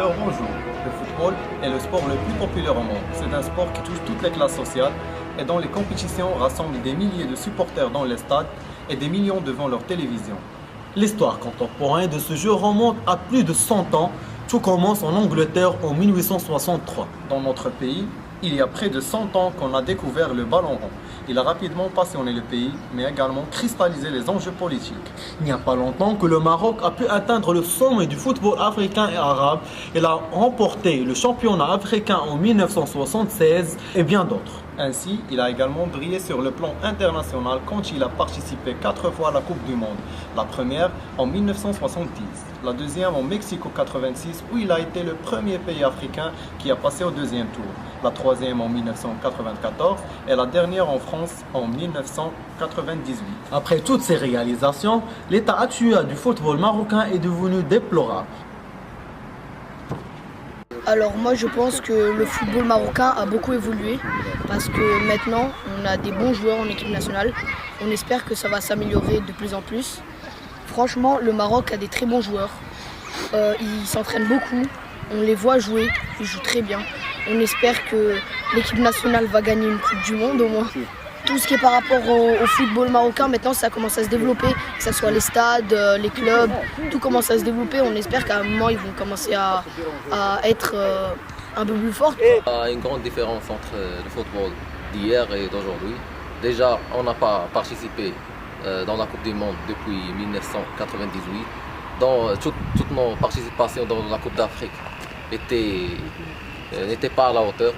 supporters vont jouer. Le football est le sport le plus populaire au monde. C'est un sport qui touche toutes les classes sociales et dont les compétitions rassemblent des milliers de supporters dans les stades et des millions devant leur télévision. L'histoire contemporaine de ce jeu remonte à plus de 100 ans. Tout commence en Angleterre en 1863. Dans notre pays, il y a près de 100 ans qu'on a découvert le ballon rond. Il a rapidement passionné le pays, mais également cristallisé les enjeux politiques. Il n'y a pas longtemps que le Maroc a pu atteindre le sommet du football africain et arabe. Il a remporté le championnat africain en 1976 et bien d'autres. Ainsi, il a également brillé sur le plan international quand il a participé 4 fois à la Coupe du Monde. La première en 1970, la deuxième en Mexique en 86 où il a été le premier pays africain qui a passé au deuxième tour. La troisième en 1994 et la dernière en France en 1998. Après toutes ces réalisations, l'état actuel du football marocain est devenu déplorable. Alors moi je pense que le football marocain a beaucoup évolué parce que maintenant on a des bons joueurs en équipe nationale. On espère que ça va s'améliorer de plus en plus. Franchement, le Maroc a des très bons joueurs. Ils s'entraînent beaucoup, on les voit jouer, ils jouent très bien. On espère que l'équipe nationale va gagner une Coupe du Monde au moins. Tout ce qui est par rapport au football marocain, maintenant ça commence à se développer, que ce soit les stades, les clubs, tout commence à se développer. On espère qu'à un moment ils vont commencer à être un peu plus forts. Il y a une grande différence entre le football d'hier et d'aujourd'hui. Déjà, on n'a pas participé dans la Coupe du Monde depuis 1998. Toutes nos participations dans la Coupe d'Afrique n'étaient pas à la hauteur.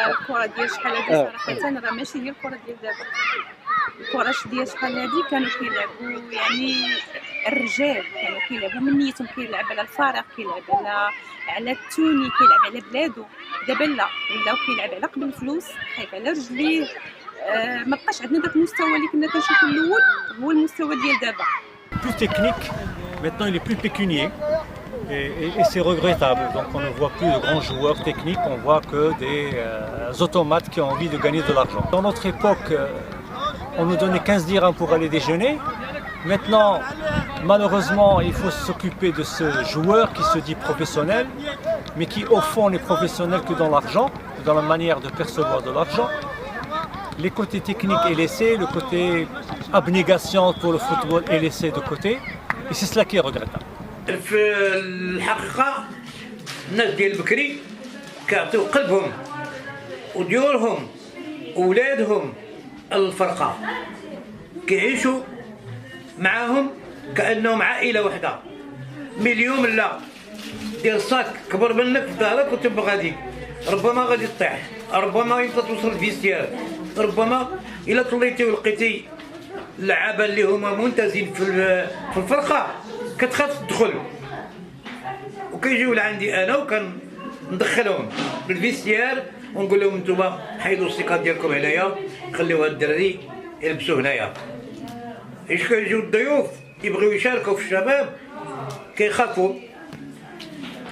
الكرة ديال شحال هادي صراحة راه ماشي هي الكرة ديال دابا. الكرة ديال شحال هادي كانوا كيلعبوا يعني الرجال كانوا كيلعبوا من نيتهم، كيلعب على الفريق، كيلعب على التوني، كيلعب على بلادو. دابا لا، ولاو كيلعب على قبل الفلوس، خايف على رجليه. ما بقاش عندنا داك المستوى اللي كنا كنشوفوا الاول هو المستوى ديال دابا. Plus technique, maintenant il est plus pécunier. Et c'est regrettable. Donc on ne voit plus de grands joueurs techniques, on voit que des automates qui ont envie de gagner de l'argent. Dans notre époque, on nous donnait 15 dirhams pour aller déjeuner. Maintenant, malheureusement, il faut s'occuper de ce joueur qui se dit professionnel, mais qui au fond n'est professionnel que dans l'argent, dans la manière de percevoir de l'argent. Les côtés techniques est laissé, le côté abnégation pour le football est laissé de côté. Et c'est cela qui est regrettable. في الحقيقة الناس ديال بكري كيعطيو قلبهم وديورهم وولادهم الفرقة، كيعيشوا معاهم كأنهم عائلة واحدة. اليوم لا، دير صاك كبر منك في ظهرك وتبقى غادي، ربما غادي تطيح، ربما يبقى توصل الفيستيار، ربما إلا طليتي ولقيتي اللعابة اللي هما ممتازين في الفرقة كتخاف تدخل، وكيجيو لعندي انا وكندخلهم بالفيستيار ونقول لهم نتوما حيدوا الثقه ديالكم عليا، خليو هاد الدراري يلبسوا هنايا. اش كيجيو الضيوف يبغيو يشاركوا في الشباب كيخافوا،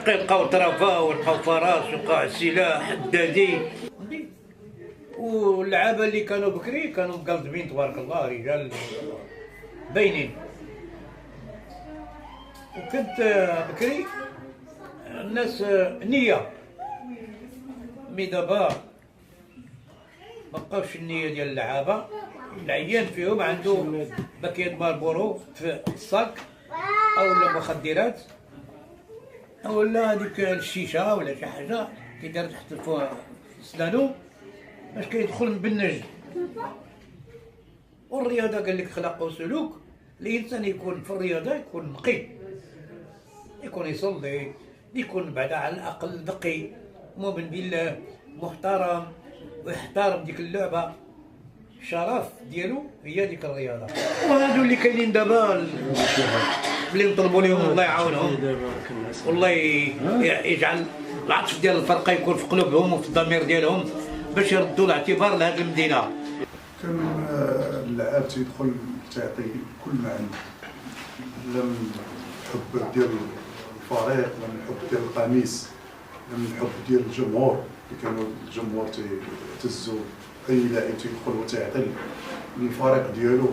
كيلقاو طرافه ولقاو فراس وقاع السلاح حدادي. واللعابه اللي كانوا بكري كانوا مقلدبين تبارك الله، رجال باينين. وكنت بكري الناس نية، مي دابا مبقاوش النية ديال اللعابة. العيان فيهم عنده باكيت ماربورو في الصاك أو مخدرات ولا هذيك الشيشة ولا شي حاجة كيدار تحت سنانو باش كيدخل مبنج. والرياضة قال لك خلق وسلوك، الإنسان يكون في الرياضة يكون نقي، يكون يصلي، يكون بعد على الأقل نقي، مؤمن بالله، محترم، ويحترم ديك اللعبة. الشرف ديالو هي ديك الرياضة. وهادو اللي كاينين دابا اللي نطلبوا لهم الله يعاونهم، والله يجعل العطف ديال الفرقة يكون في قلوبهم وفي الضمير ديالهم باش يردوا الاعتبار لهذه المدينة. كان اللاعب تيدخل تعطي كل ما عنده، لا من الحب ديال الفريق، لا من الحب ديال القميص، لا من الحب ديال الجمهور. كانوا الجمهور تيعتزوا اي لاعب تيدخل وتيعطي للفريق ديالو.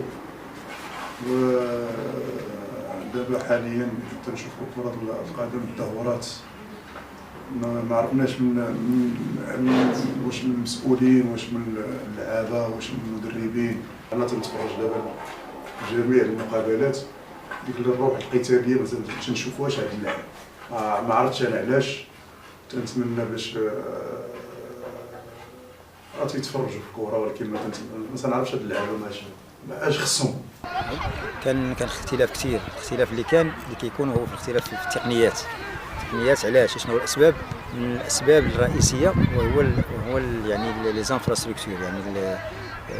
ودابا حاليا تنشوفوا كرة القدم تدهورات ما عرفناش واش من المسؤولين، واش من اللعابه، واش من المدربين. انا تنتفرج دابا جميع المقابلات، ديك الروح القتاليه ما تنشوفوهاش عند اللعب. ما عرفتش انا علاش. تنتمنى باش تيتفرجوا في الكره، ولكن ما تنعرفش هاد اللعابه اش خصهم. كان اختلاف كثير. الاختلاف اللي كيكون هو في الاختلاف في التقنيات. علاش؟ شنو الاسباب؟ من الاسباب الرئيسيه وهو يعني لي زانفراستركتور، يعني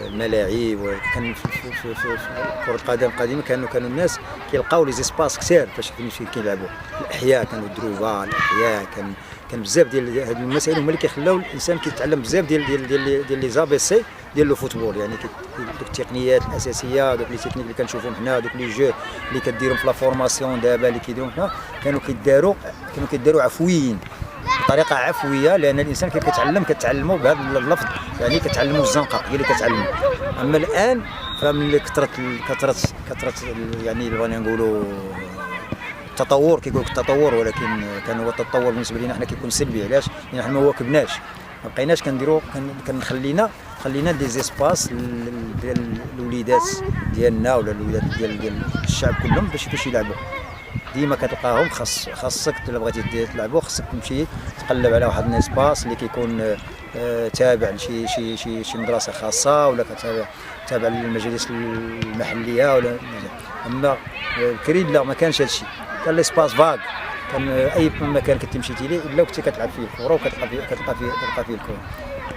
الملاعب. وكان في كره القدم القديمه كانوا الناس كيلقاو لي زيسباس كثير فاش كيلعبوا. الاحياء كانوا الدروبه، الاحياء كان بزاف ديال هاد المسائل هما اللي كيخلاو الانسان كيتعلم بزاف ديال لي زا بي سي ديال لو فوتبول. يعني دوك التقنيات الاساسيه، دوك لي تكنيك اللي كنشوفوهم حنا، دوك لي جو اللي كديرهم في لا فورماسيون دابا اللي كيديرهم حنا، كانوا كيداروا عفويين، بطريقه عفويه، لان الانسان كتعلموا بهذا اللفظ، يعني كتعلموا الزنقه هي اللي كتعلموا. اما الان فمن كثرت يعني بغينا نقولوا التطور، كيقول لك التطور، ولكن كان هو التطور بالنسبه لنا حنا كيكون سلبي. علاش؟ لان حنا ما واكبناش، ما بقيناش كنديروا خلينا دي زيسباس ديال الوليدات ديالنا ولا الوليدات ديال الشعب كلهم باش يلعبوا. ديما كتلقاهم خاصك الا بغيتي تلعبوا خاصك تمشي تقلب على واحد الاسباس اللي كيكون تابع لشي مدرسه خاصه، ولا تابع للمجالس المحليه ولا. اما بكري لا، ما كانش هادشي. كان ليسباس فاغ، كان اي مكان كتمشي ليه الا كنتي كتلعب فيه الكره وكتلقى فيه الكره.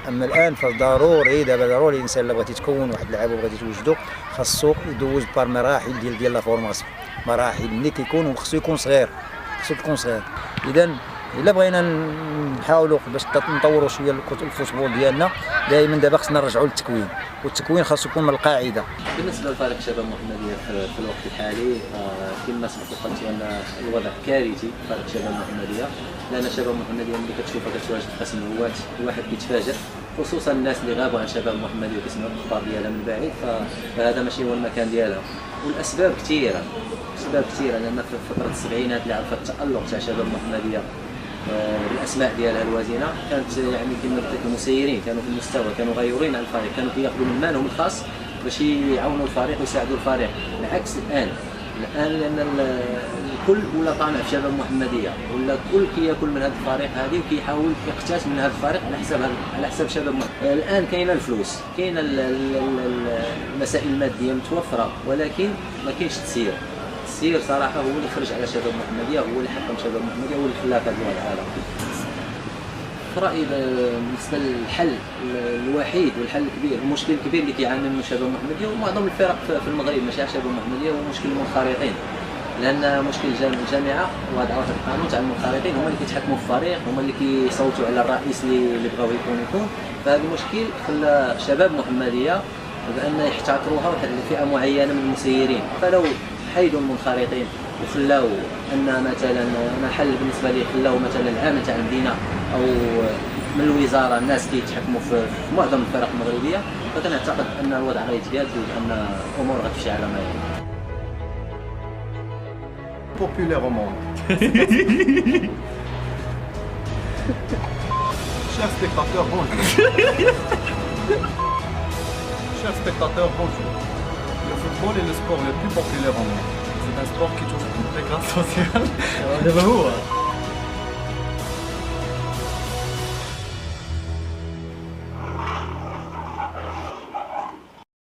اما الان فضروري دابا الانسان الا بغيتي تكون واحد اللعاب وبغيتي توجدو خاصو يدوز بار مراحل ديال لا فورماسيون، مراحل ملي كيكون وخصو يكون صغير. اذا الا بغينا نحاولوا باش نطوروا شويه الفوتبول ديالنا، دائما دابا خصنا نرجعوا للتكوين، والتكوين خاصو يكون من القاعده. بالنسبه لفريق شباب محمديه في الوقت الحالي، كما سبق قلت ان الوضع كارثي. فريق شباب محمديه، لان شباب محمديه ملي كتشوفها كتواجد في قسم الهواة الواحد كيتفاجئ، خصوصا الناس اللي غابوا عن شباب محمديه وكيسمعوا الاخبار ديالها من بعيد، فهذا ماشي هو المكان ديالها. والاسباب كثيره، لان في فتره السبعينات اللي عرفت التالق تاع شباب محمديه بالاسماء ديالها الوازنه، كانت يعني كما قلت لك المسيرين كانوا في المستوى، كانوا غيورين على الفريق، كانوا كياخذوا من مالهم الخاص باش يعاونوا الفريق ويساعدوا الفريق. العكس الان لان الكل ولا طامع في شباب محمديه، ولا الكل كياكل من هذا الفريق هذه وكيحاول يقتات من هذا الفريق على حساب شباب محمديه. الان كاينه الفلوس، كاينه المسائل الماديه متوفره، ولكن ما كاينش التسيير صراحه هو اللي خرج على شباب محمديه، هو اللي حطم شباب محمديه، هو اللي خلاه في هذا الوضع هذا. في رايي بالنسبه للحل الوحيد والحل الكبير، المشكل الكبير اللي كيعاني منه شباب محمديه ومعظم الفرق في المغرب ماشي شباب محمديه، هو مشكل المنخرطين. لان مشكل الجامعه وهذا عرف القانون تاع المنخرطين، هما اللي كيتحكموا في الفريق، هما اللي كيصوتوا على الرئيس اللي بغاو يكون. فهذا المشكل خلى شباب محمديه بان يحتكروها واحد الفئه معينه من المسيرين. فلو حيدوا المنخرطين وخلاو ان مثلا انا حل بالنسبه لي، خلاو مثلا العامل تاع المدينه او من الوزاره الناس كيتحكموا في معظم الفرق المغربيه، فكنعتقد ان الوضع غيتبدل وان الامور غتمشي على ما يرام. Populaire au monde. Chers spectateurs, bonjour. Chers spectateurs, bonjour. Le football est le sport le plus populaire au monde. C'est un sport qui touche une très grande sociale.